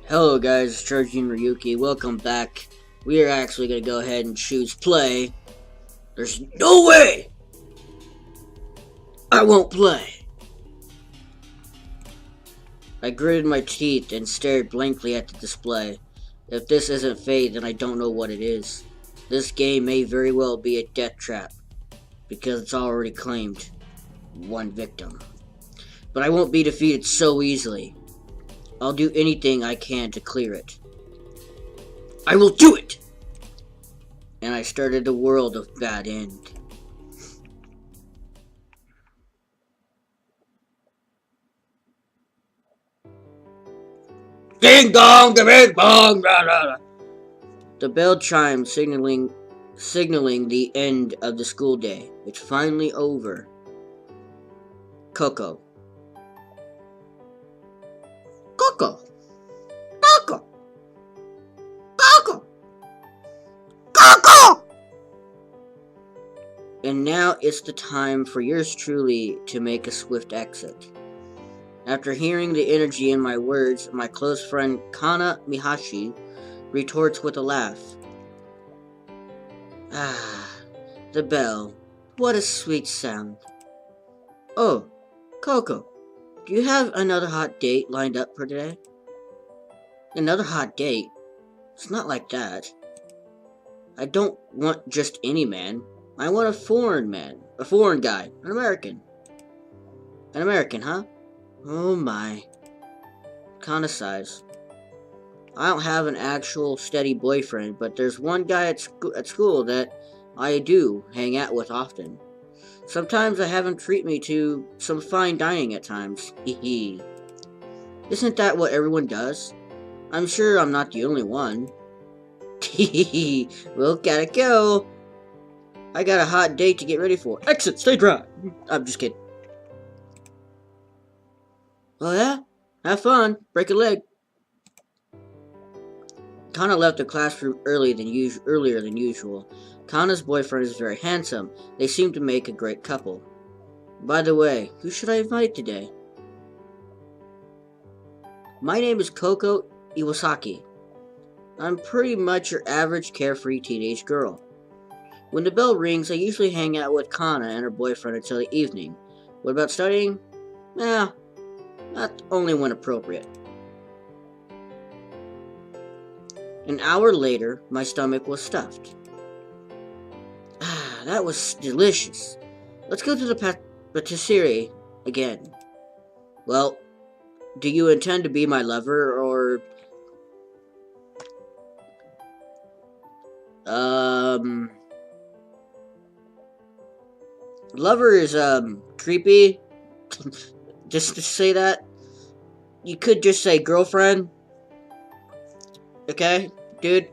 Hello guys, it's Charjr Ryuki. Welcome back. We are actually going to go ahead and choose play. There's no way I won't play. I gritted my teeth and stared blankly at the display. If this isn't fate, then I don't know what it is. This game may very well be a death trap, because it's already claimed one victim. But I won't be defeated so easily. I'll do anything I can to clear it. I will do it! And I started the world of bad end. Ding dong, the big bong, blah, blah, blah. The bell chimed, signaling the end of the school day. It's finally over. Coco. Coco. Coco. Coco. Coco! And now it's the time for yours truly to make a swift exit. After hearing the energy in my words, my close friend Kana Mihashi retorts with a laugh. Ah, the bell. What a sweet sound. Oh, Coco, do you have another hot date lined up for today? Another hot date? It's not like that. I don't want just any man. I want a foreign man. A foreign guy. An American. An American, huh? Oh my. Kinda sighs. I don't have an actual steady boyfriend, but there's one guy at school that I do hang out with often. Sometimes I have him treat me to some fine dining at times. Hehe. Isn't that what everyone does? I'm sure I'm not the only one. Hehe. Well, gotta go. I got a hot date to get ready for. Exit, stay dry. I'm just kidding. Oh yeah? Have fun. Break a leg. Kana left the classroom earlier than usual. Kana's boyfriend is very handsome. They seem to make a great couple. By the way, who should I invite today? My name is Coco Iwasaki. I'm pretty much your average carefree teenage girl. When the bell rings, I usually hang out with Kana and her boyfriend until the evening. What about studying? Nah, not only when appropriate. An hour later, my stomach was stuffed. Ah, that was delicious. Let's go to the patisserie again. Well, do you intend to be my lover, or... Lover is, creepy. Just to say that. You could just say girlfriend. Okay, dude?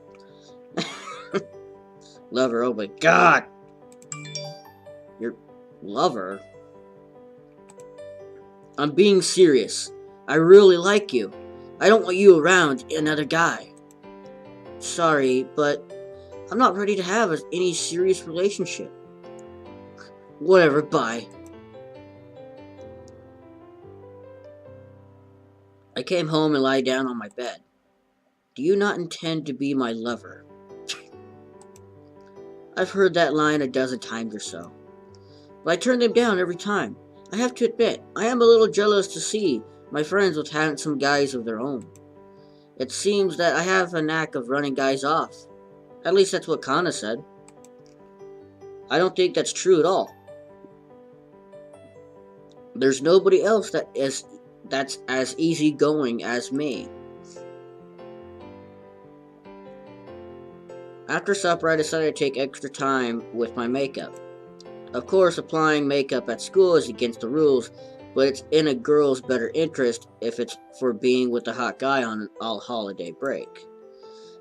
Lover, oh my god! Your lover? I'm being serious. I really like you. I don't want you around another guy. Sorry, but I'm not ready to have any serious relationship. Whatever, bye. I came home and lied down on my bed. Do you not intend to be my lover? I've heard that line a dozen times or so, but I turn them down every time. I have to admit, I am a little jealous to see my friends with handsome guys of their own. It seems that I have a knack of running guys off. At least that's what Kana said. I don't think that's true at all. There's nobody else that's as easygoing as me. After supper, I decided to take extra time with my makeup. Of course, applying makeup at school is against the rules, but it's in a girl's better interest if it's for being with a hot guy on a holiday break.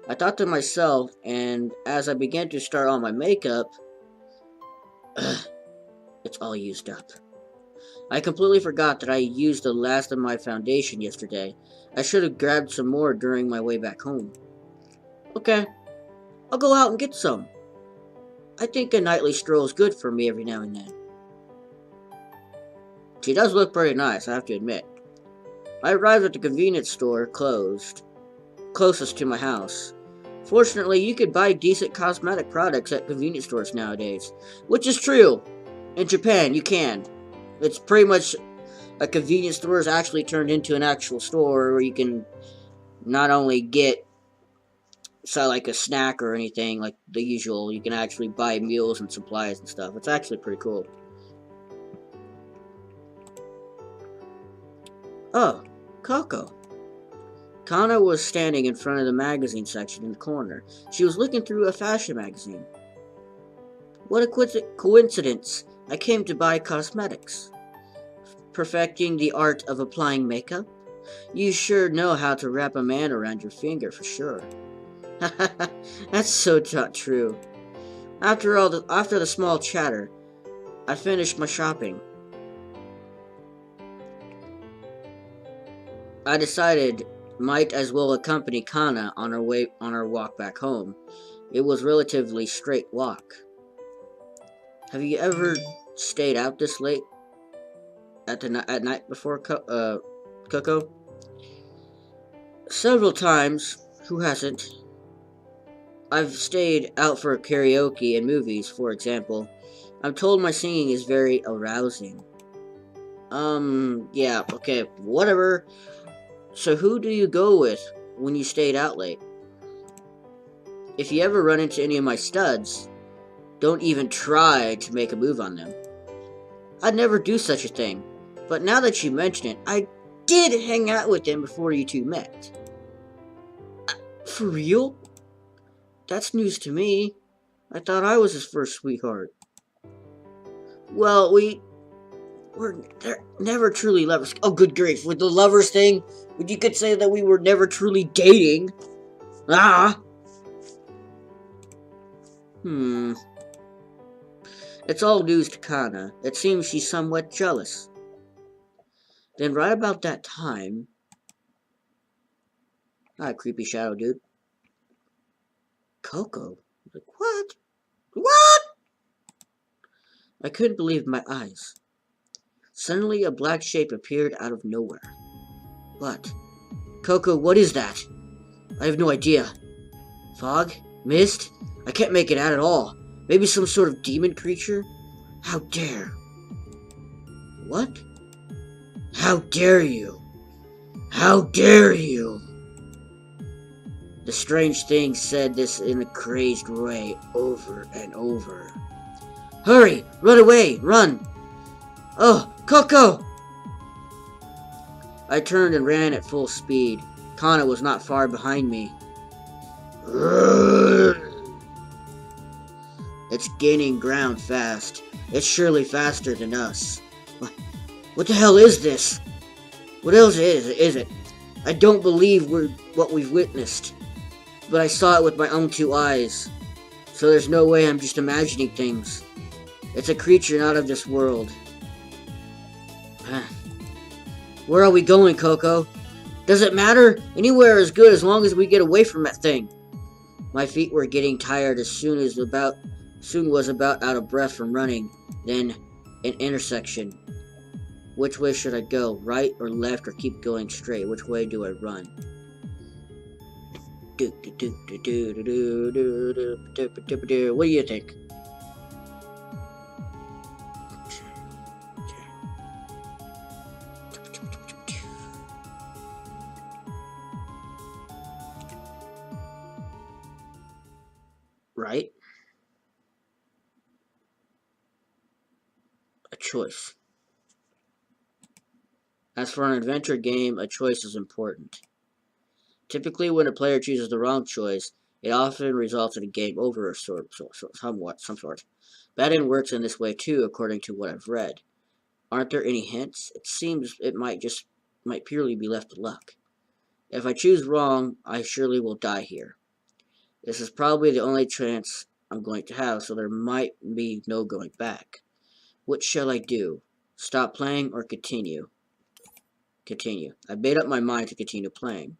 I thought to myself, and as I began to start on my makeup, it's all used up. I completely forgot that I used the last of my foundation yesterday. I should have grabbed some more during my way back home. Okay. I'll go out and get some. I think a nightly stroll is good for me every now and then. She does look pretty nice, I have to admit. I arrived at the convenience store closed. closest to my house. Fortunately, you could buy decent cosmetic products at convenience stores nowadays, which is true. In Japan, you can. It's pretty much a convenience store is actually turned into an actual store where you can not only get like a snack or anything like the usual, you can actually buy meals and supplies and stuff. It's actually pretty cool. Oh, Coco. Kana was standing in front of the magazine section in the corner. She was looking through a fashion magazine. What a coincidence. I came to buy cosmetics. Perfecting the art of applying makeup? You sure know how to wrap a man around your finger for sure. That's so not true. After the small chatter, I finished my shopping. I decided might as well accompany Kana on our walk back home. It was relatively straight walk. Have you ever stayed out this late at night before, Coco? Several times. Who hasn't? I've stayed out for karaoke and movies, for example. I'm told my singing is very arousing. Yeah, okay, whatever. So who do you go with when you stayed out late? If you ever run into any of my studs, don't even try to make a move on them. I'd never do such a thing, but now that you mention it, I did hang out with him before you two met. For real? That's news to me. I thought I was his first sweetheart. Well, we're never truly lovers. Oh, good grief. With the lovers thing, you could say that we were never truly dating. Ah! It's all news to Kana. It seems she's somewhat jealous. Then right about that time... Ah, creepy shadow dude. Coco? Like, what? What? I couldn't believe my eyes. Suddenly, a black shape appeared out of nowhere. What? Coco, what is that? I have no idea. Fog? Mist? I can't make it out at all. Maybe some sort of demon creature? How dare? What? How dare you? How dare you? The strange thing said this in a crazed way over and over. Hurry! Run away! Run! Oh, Coco! I turned and ran at full speed. Kana was not far behind me. It's gaining ground fast. It's surely faster than us. What the hell is this? What else is it? I don't believe what we've witnessed. But I saw it with my own two eyes. So there's no way I'm just imagining things. It's a creature not of this world. Where are we going, Coco? Does it matter? Anywhere is good as long as we get away from that thing. My feet were getting tired as soon was about out of breath from running. Then, an intersection. Which way should I go? Right or left or keep going straight? Which way do I run? What do you think? Right? A choice. As for an adventure game, a choice is important. Typically, when a player chooses the wrong choice, it often results in a game over of some sort. Batting works in this way too, according to what I've read. Aren't there any hints? It seems it might purely be left to luck. If I choose wrong, I surely will die here. This is probably the only chance I'm going to have, so there might be no going back. What shall I do? Stop playing or continue? Continue. I made up my mind to continue playing.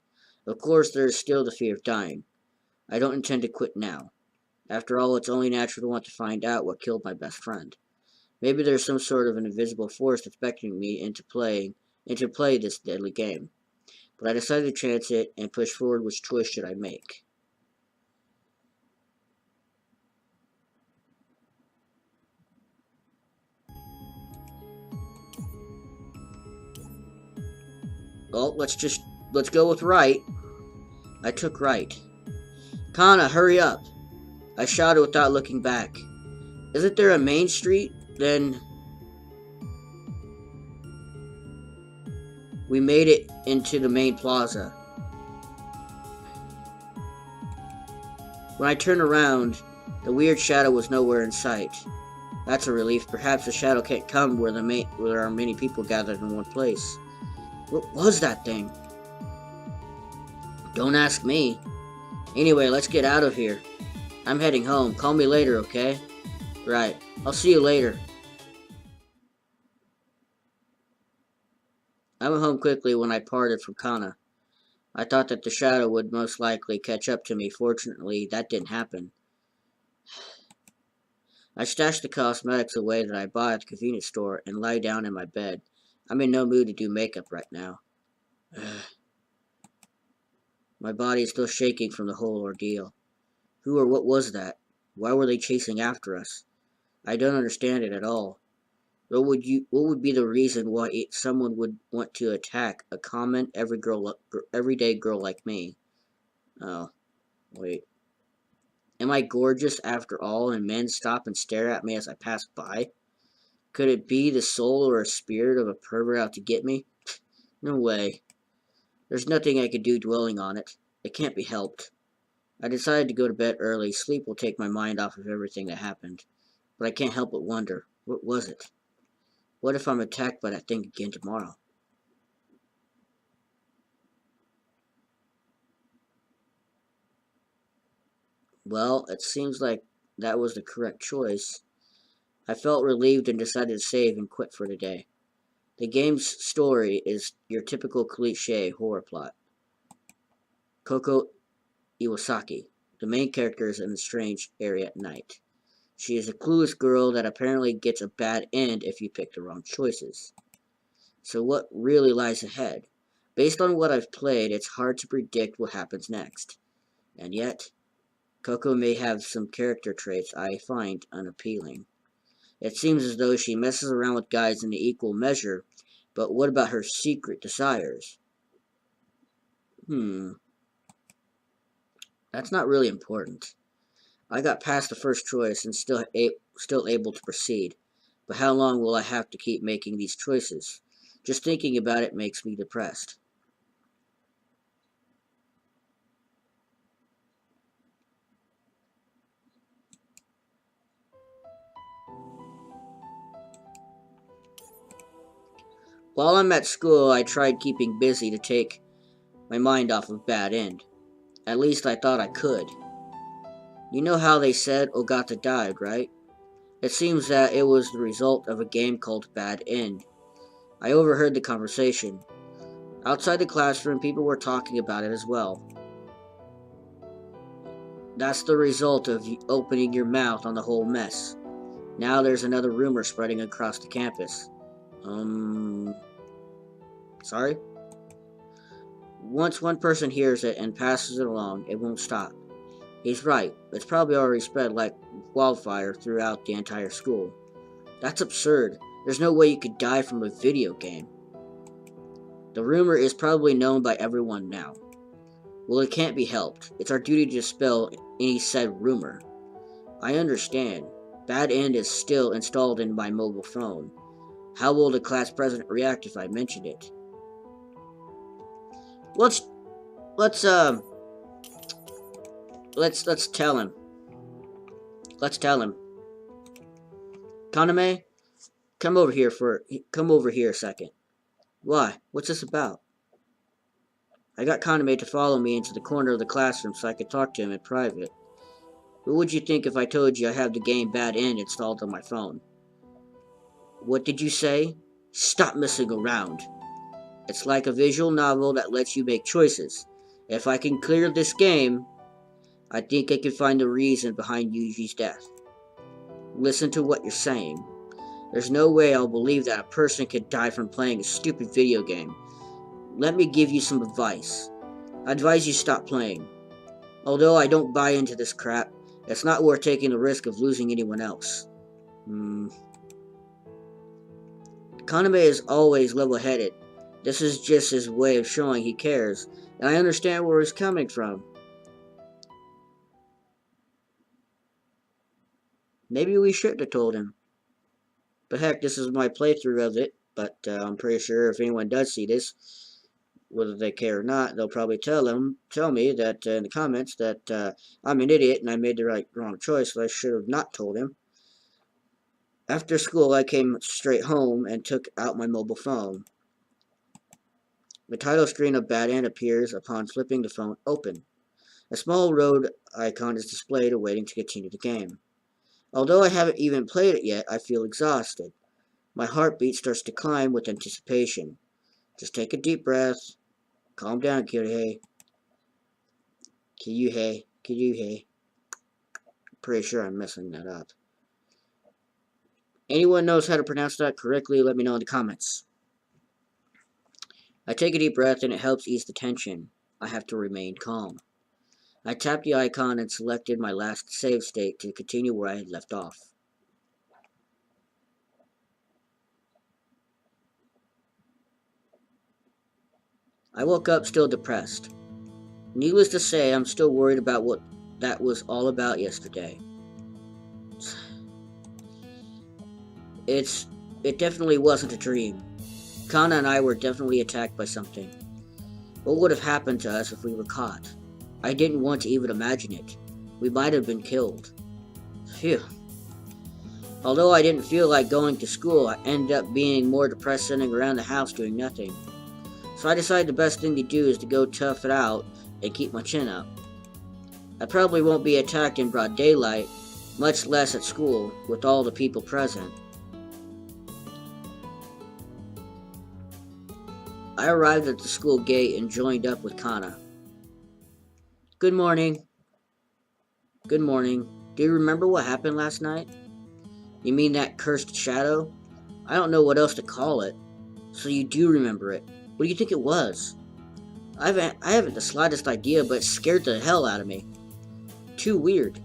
Of course, there is still the fear of dying. I don't intend to quit now. After all, it's only natural to want to find out what killed my best friend. Maybe there's some sort of an invisible force that's beckoning me into play this deadly game. but I decided to chance it and push forward. Which choice should I make? Well, let's go with right. I took right. Kana, hurry up! I shouted without looking back. Isn't there a main street? Then we made it into the main plaza. When I turned around, the weird shadow was nowhere in sight. That's a relief. Perhaps the shadow can't come where there are many people gathered in one place. What was that thing? Don't ask me. Anyway, let's get out of here. I'm heading home. Call me later, okay? Right. I'll see you later. I went home quickly when I parted from Kana. I thought that the shadow would most likely catch up to me. Fortunately, that didn't happen. I stashed the cosmetics away that I bought at the convenience store and lay down in my bed. I'm in no mood to do makeup right now. My body is still shaking from the whole ordeal. Who or what was that? Why were they chasing after us? I don't understand it at all. What would be the reason why someone would want to attack a common everyday girl like me? Oh, wait. Am I gorgeous after all, and men stop and stare at me as I pass by? Could it be the soul or a spirit of a pervert out to get me? No way. There's nothing I could do dwelling on it. It can't be helped. I decided to go to bed early. Sleep will take my mind off of everything that happened. But I can't help but wonder, what was it? What if I'm attacked by that thing again tomorrow? Well, it seems like that was the correct choice. I felt relieved and decided to save and quit for today. The game's story is your typical cliché horror plot. Koko Iwasaki, the main character, is in a strange area at night. She is a clueless girl that apparently gets a bad end if you pick the wrong choices. So what really lies ahead? Based on what I've played, it's hard to predict what happens next. And yet, Coco may have some character traits I find unappealing. It seems as though she messes around with guys in equal measure, but what about her secret desires? That's not really important. I got past the first choice and still able to proceed. But how long will I have to keep making these choices? Just thinking about it makes me depressed. While I'm at school, I tried keeping busy to take my mind off of Bad End. At least I thought I could. You know how they said Ogata died, right? It seems that it was the result of a game called Bad End. I overheard the conversation. Outside the classroom, people were talking about it as well. That's the result of you opening your mouth on the whole mess. Now there's another rumor spreading across the campus. Sorry? Once one person hears it and passes it along, it won't stop. He's right. It's probably already spread like wildfire throughout the entire school. That's absurd. There's no way you could die from a video game. The rumor is probably known by everyone now. Well, it can't be helped. It's our duty to dispel any said rumor. I understand. Bad End is still installed in my mobile phone. How will the class president react if I mention it? Let's tell him. Let's tell him. Kaname, come over here a second. Why? What's this about? I got Kaname to follow me into the corner of the classroom so I could talk to him in private. What would you think if I told you I have the game Bad End installed on my phone? What did you say? Stop messing around. It's like a visual novel that lets you make choices. If I can clear this game, I think I can find the reason behind Yuji's death. Listen to what you're saying. There's no way I'll believe that a person could die from playing a stupid video game. let me give you some advice. I advise you stop playing. Although I don't buy into this crap, it's not worth taking the risk of losing anyone else. Kaname is always level-headed. This is just his way of showing he cares, and I understand where he's coming from. Maybe we shouldn't have told him. But heck, this is my playthrough of it, but I'm pretty sure if anyone does see this, whether they care or not, they'll probably tell me that in the comments that I'm an idiot and I made the wrong choice, so I should have not told him. After school, I came straight home and took out my mobile phone. The title screen of Bad End appears upon flipping the phone open. A small road icon is displayed awaiting to continue the game. Although I haven't even played it yet, I feel exhausted. My heartbeat starts to climb with anticipation. Just take a deep breath. Calm down, Kyuhei. Kyuhei. Pretty sure I'm messing that up. Anyone knows how to pronounce that correctly, let me know in the comments. I take a deep breath and it helps ease the tension. I have to remain calm. I tapped the icon and selected my last save state to continue where I had left off. I woke up still depressed. Needless to say, I'm still worried about what that was all about yesterday. It definitely wasn't a dream. Kana and I were definitely attacked by something. What would have happened to us if we were caught? I didn't want to even imagine it. We might have been killed. Phew. Although I didn't feel like going to school, I ended up being more depressed sitting around the house doing nothing. So I decided the best thing to do is to go tough it out and keep my chin up. I probably won't be attacked in broad daylight, much less at school, with all the people present. I arrived at the school gate and joined up with Kana. Good morning. Good morning. Do you remember what happened last night? You mean that cursed shadow? I don't know what else to call it. So you do remember it. What do you think it was? I haven't the slightest idea, but it scared the hell out of me. Too weird.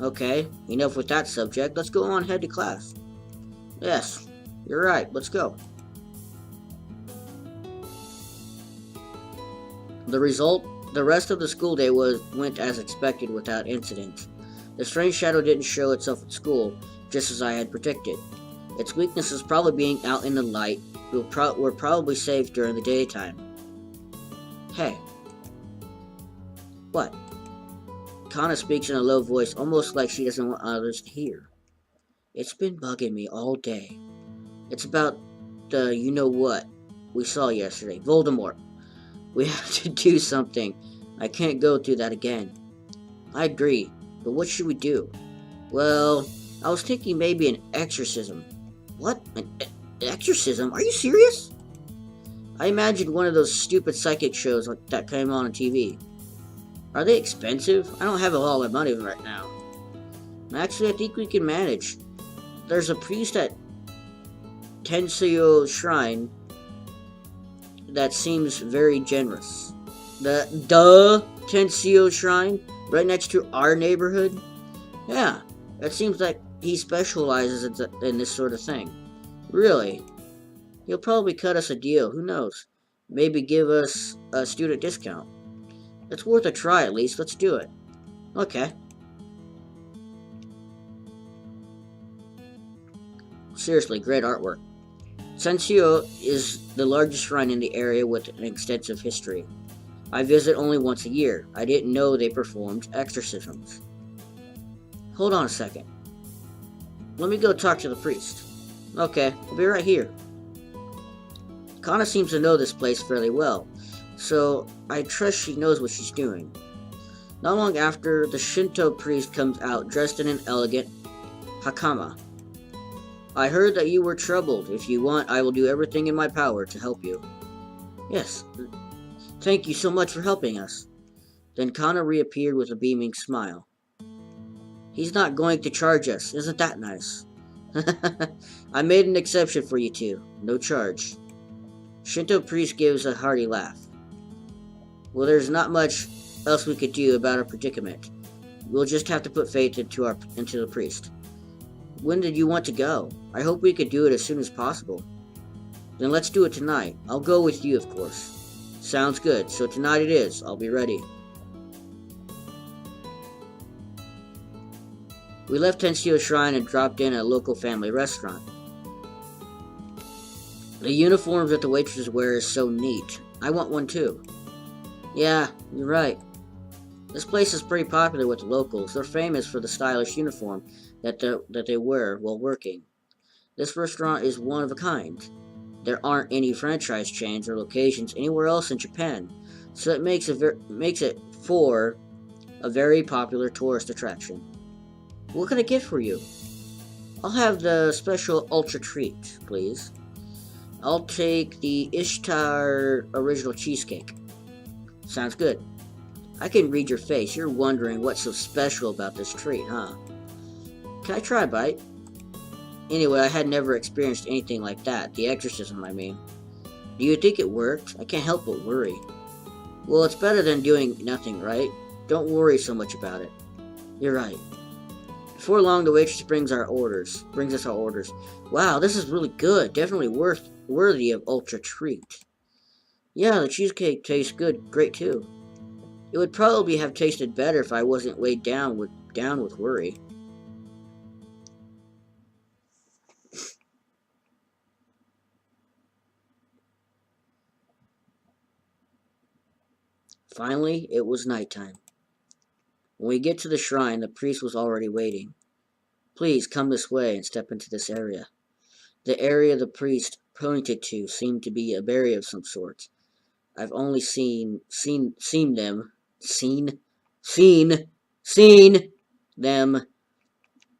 Okay, enough with that subject. Let's go on ahead to class. Yes, you're right. Let's go. The rest of the school day went as expected without incident. The strange shadow didn't show itself at school, just as I had predicted. Its weakness is probably being out in the light. We're probably safe during the daytime. Hey. What? Kana speaks in a low voice, almost like she doesn't want others to hear. It's been bugging me all day. It's about the you-know-what we saw yesterday, Voldemort. We have to do something. I can't go through that again. I agree, but what should we do? Well, I was thinking maybe an exorcism. What? An exorcism? Are you serious? I imagined one of those stupid psychic shows that came on TV. Are they expensive? I don't have a lot of money right now. Actually, I think we can manage. There's a priest at Tensio Shrine that seems very generous. The Tensio Shrine? Right next to our neighborhood? Yeah, it seems like he specializes in this sort of thing. Really? He'll probably cut us a deal, who knows? Maybe give us a student discount. It's worth a try at least, let's do it. Okay. Seriously, great artwork. Sensio is the largest shrine in the area with an extensive history. I visit only once a year. I didn't know they performed exorcisms. Hold on a second. Let me go talk to the priest. Okay, I'll be right here. Kana seems to know this place fairly well, so I trust she knows what she's doing. Not long after, the Shinto priest comes out dressed in an elegant hakama. I heard that you were troubled. If you want, I will do everything in my power to help you. Yes. Thank you so much for helping us. Then Kana reappeared with a beaming smile. He's not going to charge us. Isn't that nice? I made an exception for you two. No charge. Shinto priest gives a hearty laugh. Well, there's not much else we could do about our predicament. We'll just have to put faith into the priest. When did you want to go? I hope we could do it as soon as possible. Then let's do it tonight. I'll go with you, of course. Sounds good. So tonight it is. I'll be ready. We left Tensio Shrine and dropped in at a local family restaurant. The uniforms that the waitresses wear is so neat. I want one too. Yeah, you're right. This place is pretty popular with the locals. They're famous for the stylish uniform that they wear while working. This restaurant is one of a kind. There aren't any franchise chains or locations anywhere else in Japan, so it makes it for a very popular tourist attraction. What can I get for you? I'll have the special ultra treat, please. I'll take the Ishtar original cheesecake. Sounds good. I can read your face. You're wondering what's so special about this treat, huh? Can I try a bite? Anyway, I had never experienced anything like that. The exorcism, I mean. Do you think it worked? I can't help but worry. Well, it's better than doing nothing, right? Don't worry so much about it. You're right. Before long, the waitress brings us our orders. Wow, this is really good. Definitely worthy of ultra treat. Yeah, the cheesecake tastes great too. It would probably have tasted better if I wasn't weighed down with worry. Finally, it was nighttime. When we get to the shrine, the priest was already waiting. Please come this way and step into this area. The area the priest pointed to seemed to be a barrier of some sort. I've only seen them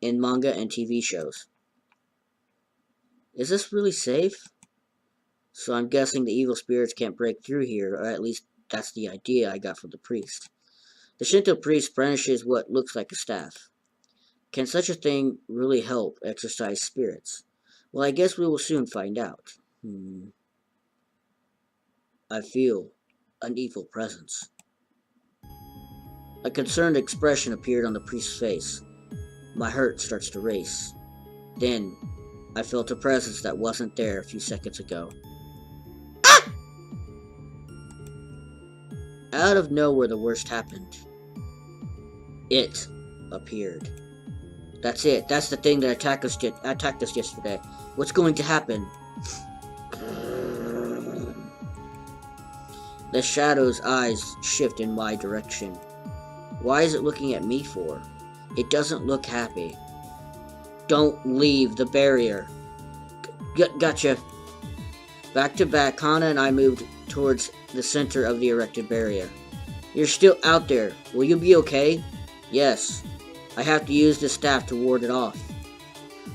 in manga and TV shows. Is this really safe? So I'm guessing the evil spirits can't break through here, or at least that's the idea I got from the priest. The Shinto priest brandishes what looks like a staff. Can such a thing really help exorcise spirits? Well, I guess we will soon find out. I feel an evil presence. A concerned expression appeared on the priest's face. My heart starts to race. Then, I felt a presence that wasn't there a few seconds ago. Ah! Out of nowhere, the worst happened. It appeared. That's it. That's the thing that attacked us yesterday. What's going to happen? The shadow's eyes shift in my direction. Why is it looking at me for? It doesn't look happy. Don't leave the barrier. Gotcha. Back to back, Kana and I moved towards the center of the erected barrier. You're still out there. Will you be okay? Yes. I have to use this staff to ward it off.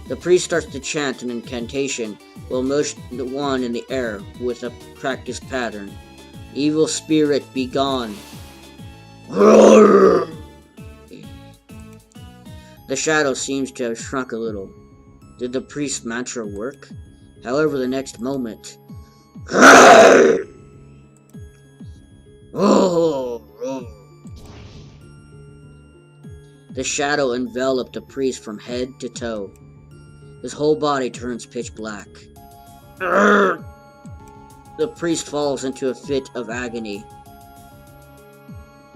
The priest starts to chant an incantation while motion the wand in the air with a practiced pattern. Evil spirit, be gone. The shadow seems to have shrunk a little. Did the priest's mantra work? However, the next moment... The shadow enveloped the priest from head to toe. His whole body turns pitch black. The priest falls into a fit of agony.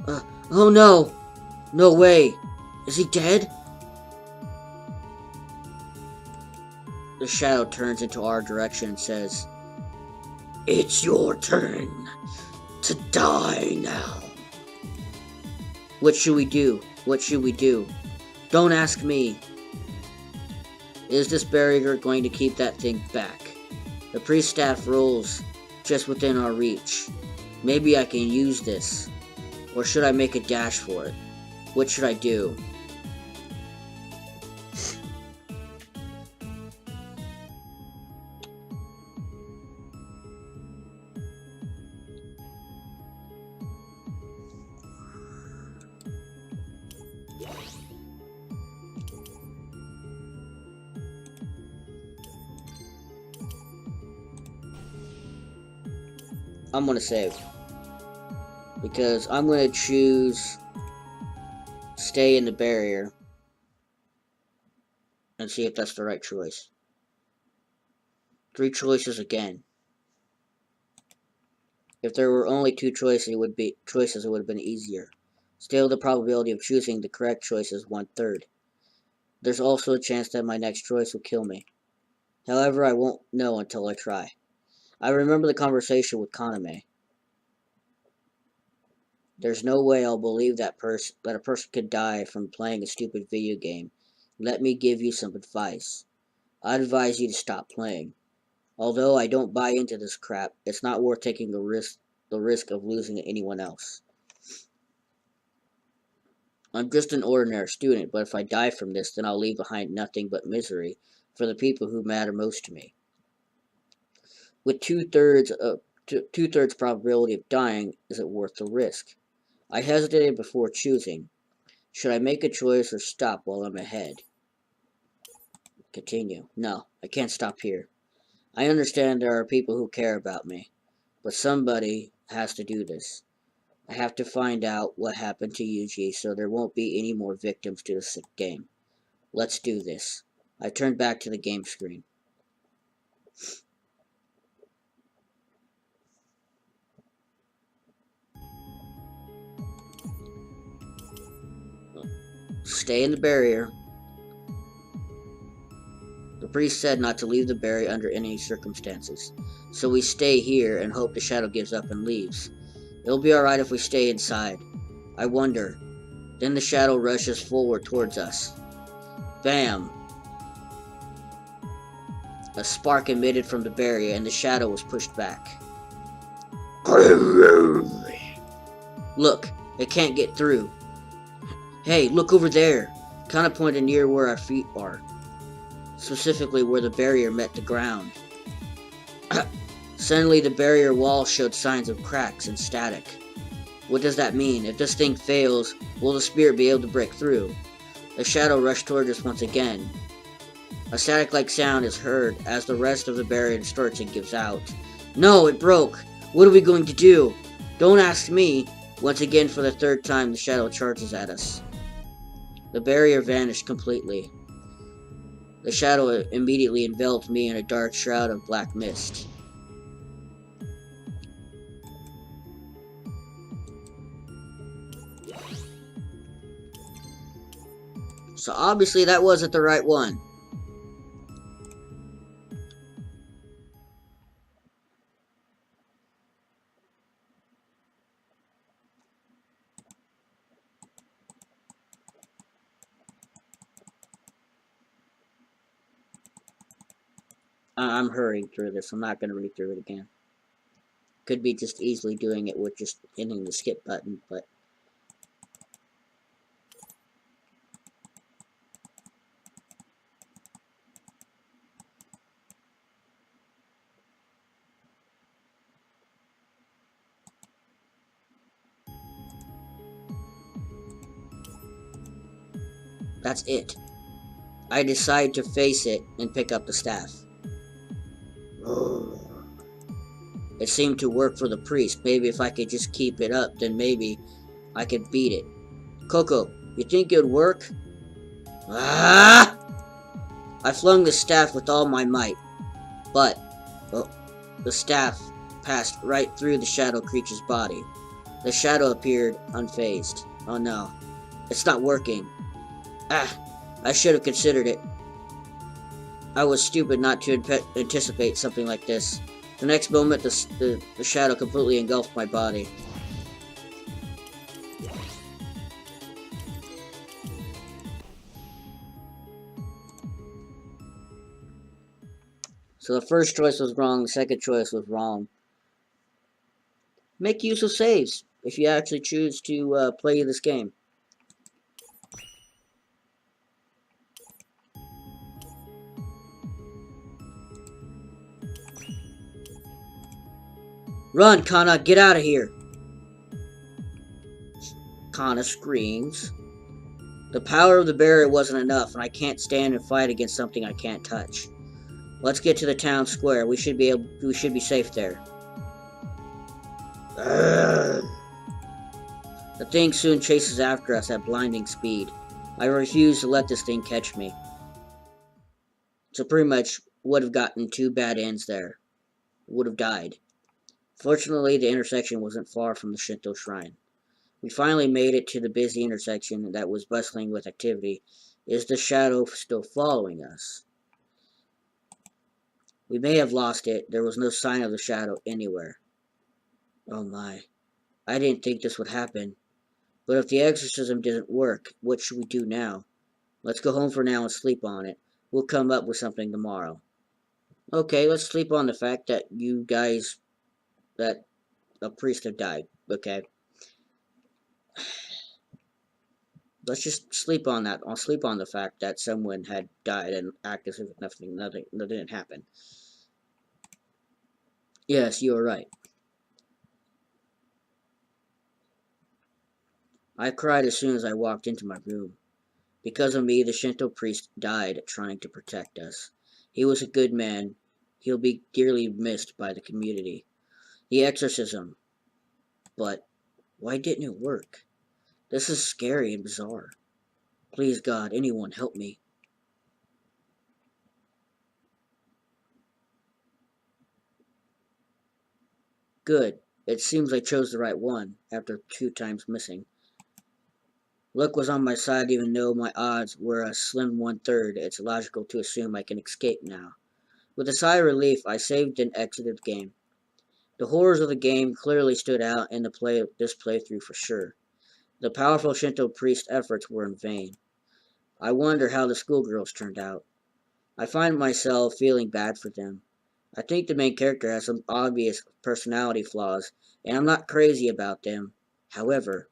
Oh no! No way! Is he dead? The shadow turns into our direction and says, It's your turn to die now. What should we do? What should we do? Don't ask me. Is this barrier going to keep that thing back? The priest's staff rolls just within our reach. Maybe I can use this. Or should I make a dash for it? What should I do? I'm gonna save. Because I'm gonna choose stay in the barrier. And see if that's the right choice. 3 choices again. If there were only 2 choices, it would have been easier. Still, the probability of choosing the correct choice is 1/3. There's also a chance that my next choice will kill me. However, I won't know until I try. I remember the conversation with Kaname. There's no way I'll believe that a person could die from playing a stupid video game. Let me give you some advice. I'd advise you to stop playing. Although I don't buy into this crap, it's not worth taking the risk of losing anyone else. I'm just an ordinary student, but if I die from this, then I'll leave behind nothing but misery for the people who matter most to me. With two-thirds probability of dying, is it worth the risk? I hesitated before choosing. Should I make a choice or stop while I'm ahead? Continue. No, I can't stop here. I understand there are people who care about me, but somebody has to do this. I have to find out what happened to Yuji so there won't be any more victims to this game. Let's do this. I turned back to the game screen. Stay in the barrier. The priest said not to leave the barrier under any circumstances, so we stay here and hope the shadow gives up and leaves. It'll be alright if we stay inside. I wonder. Then the shadow rushes forward towards us. Bam! A spark emitted from the barrier and the shadow was pushed back. Look, it can't get through. Hey, look over there. Kinda pointed near where our feet are. Specifically where the barrier met the ground. Suddenly the barrier wall showed signs of cracks and static. What does that mean? If this thing fails, will the spirit be able to break through? The shadow rushed towards us once again. A static-like sound is heard as the rest of the barrier distorts and gives out. No, it broke! What are we going to do? Don't ask me! Once again, for the 3rd time, the shadow charges at us. The barrier vanished completely. The shadow immediately enveloped me in a dark shroud of black mist. So obviously that wasn't the right one. I'm hurrying through this. I'm not going to read through it again. Could be just easily doing it with just hitting the skip button, but... That's it. I decide to face it and pick up the staff. It seemed to work for the priest. Maybe if I could just keep it up, then maybe I could beat it. Coco, you think it would work? Ah! I flung the staff with all my might, but the staff passed right through the shadow creature's body. The shadow appeared unfazed. Oh no, it's not working. Ah, I should have considered it. I was stupid not to anticipate something like this. The next moment, the shadow completely engulfed my body. So the first choice was wrong, the second choice was wrong. Make use of saves if you actually choose to play this game. Run, Kana, get out of here! Kana screams. The power of the barrier wasn't enough, and I can't stand and fight against something I can't touch. Let's get to the town square. We should be safe there. Ugh. The thing soon chases after us at blinding speed. I refuse to let this thing catch me. So pretty much would have gotten 2 bad ends there. Would have died. Fortunately, the intersection wasn't far from the Shinto shrine. We finally made it to the busy intersection that was bustling with activity. Is the shadow still following us? We may have lost it. There was no sign of the shadow anywhere. Oh my. I didn't think this would happen. But if the exorcism didn't work, what should we do now? Let's go home for now and sleep on it. We'll come up with something tomorrow. Okay, let's sleep on the fact that that a priest had died. Okay. Let's just sleep on that. I'll sleep on the fact that someone had died and act as if nothing didn't happen. Yes, you are right. I cried as soon as I walked into my room. Because of me, the Shinto priest died trying to protect us. He was a good man. He'll be dearly missed by the community. The exorcism. But why didn't it work? This is scary and bizarre. Please, God, anyone help me. Good. It seems I chose the right one, after 2 times missing. Luck was on my side even though my odds were a slim 1/3. It's logical to assume I can escape now. With a sigh of relief, I saved and exited the game. The horrors of the game clearly stood out in this playthrough for sure. The powerful Shinto priest's efforts were in vain. I wonder how the schoolgirls turned out. I find myself feeling bad for them. I think the main character has some obvious personality flaws, and I'm not crazy about them. However,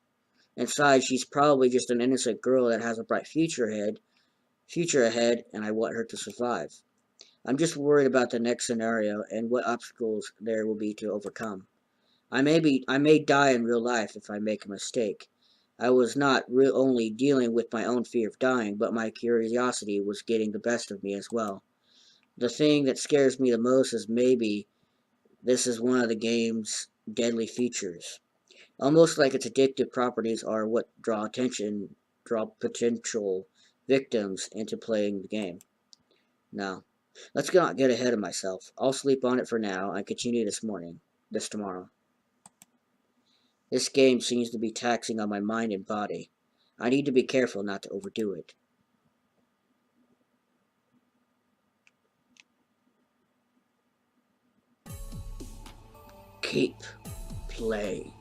inside she's probably just an innocent girl that has a bright future ahead, and I want her to survive. I'm just worried about the next scenario and what obstacles there will be to overcome. I may die in real life if I make a mistake. I was not only dealing with my own fear of dying, but my curiosity was getting the best of me as well. The thing that scares me the most is maybe this is one of the game's deadly features. Almost like its addictive properties are what draw potential victims into playing the game. Now, let's not get ahead of myself. I'll sleep on it for now and continue this tomorrow. This game seems to be taxing on my mind and body. I need to be careful not to overdo it. Keep play.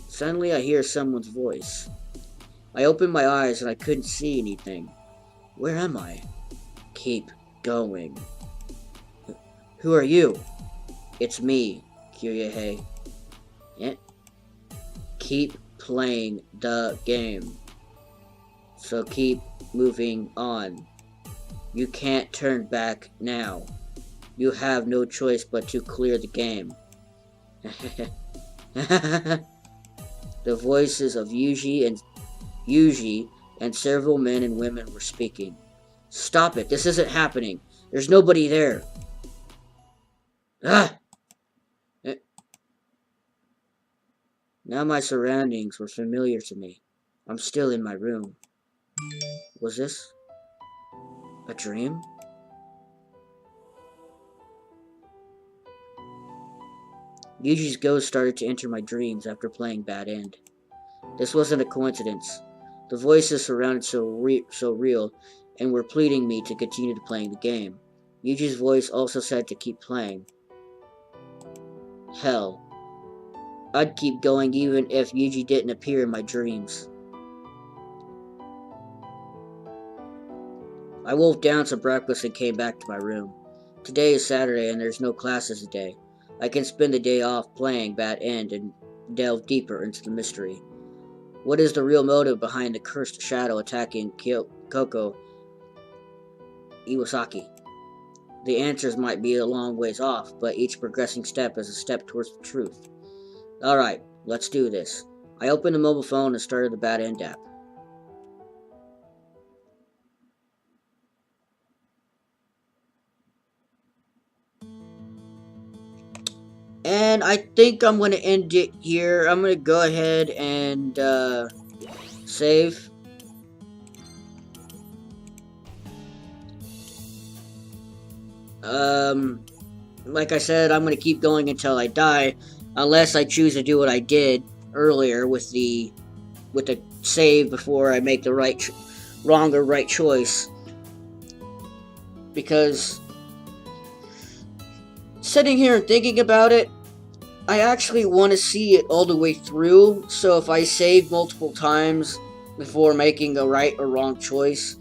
Suddenly I hear someone's voice. I opened my eyes and I couldn't see anything. Where am I? Keep going. Who are you? It's me, Kyuhyei. Eh? Keep playing the game. So keep moving on. You can't turn back now. You have no choice but to clear the game. The voices of Yuji and several men and women were speaking. Stop it, this isn't happening. There's nobody there. Ah! Now my surroundings were familiar to me. I'm still in my room. Was this a dream? Yuji's ghost started to enter my dreams after playing Bad End. This wasn't a coincidence. The voices surrounded so real and were pleading me to continue to playing the game. Yuji's voice also said to keep playing. Hell, I'd keep going even if Yuji didn't appear in my dreams. I wolfed down some breakfast and came back to my room. Today is Saturday and there's no classes today. I can spend the day off playing Bad End and delve deeper into the mystery. What is the real motive behind the cursed shadow attacking Koko Iwasaki? The answers might be a long ways off, but each progressing step is a step towards the truth. Alright, let's do this. I opened the mobile phone and started the Bad End app. And then I think I'm going to end it here. I'm going to go ahead and save. Like I said, I'm going to keep going until I die, unless I choose to do what I did earlier with the save before I make the wrong or right choice. Because sitting here and thinking about it, I actually want to see it all the way through, so if I save multiple times before making a right or wrong choice,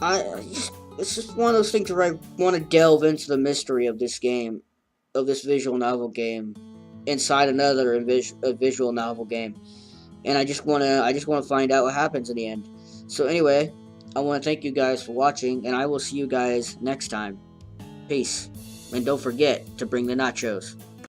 it's just one of those things where I want to delve into the mystery of this game, of this visual novel game, inside another visual novel game, and I just want to find out what happens in the end. So anyway, I want to thank you guys for watching, and I will see you guys next time. Peace, and don't forget to bring the nachos.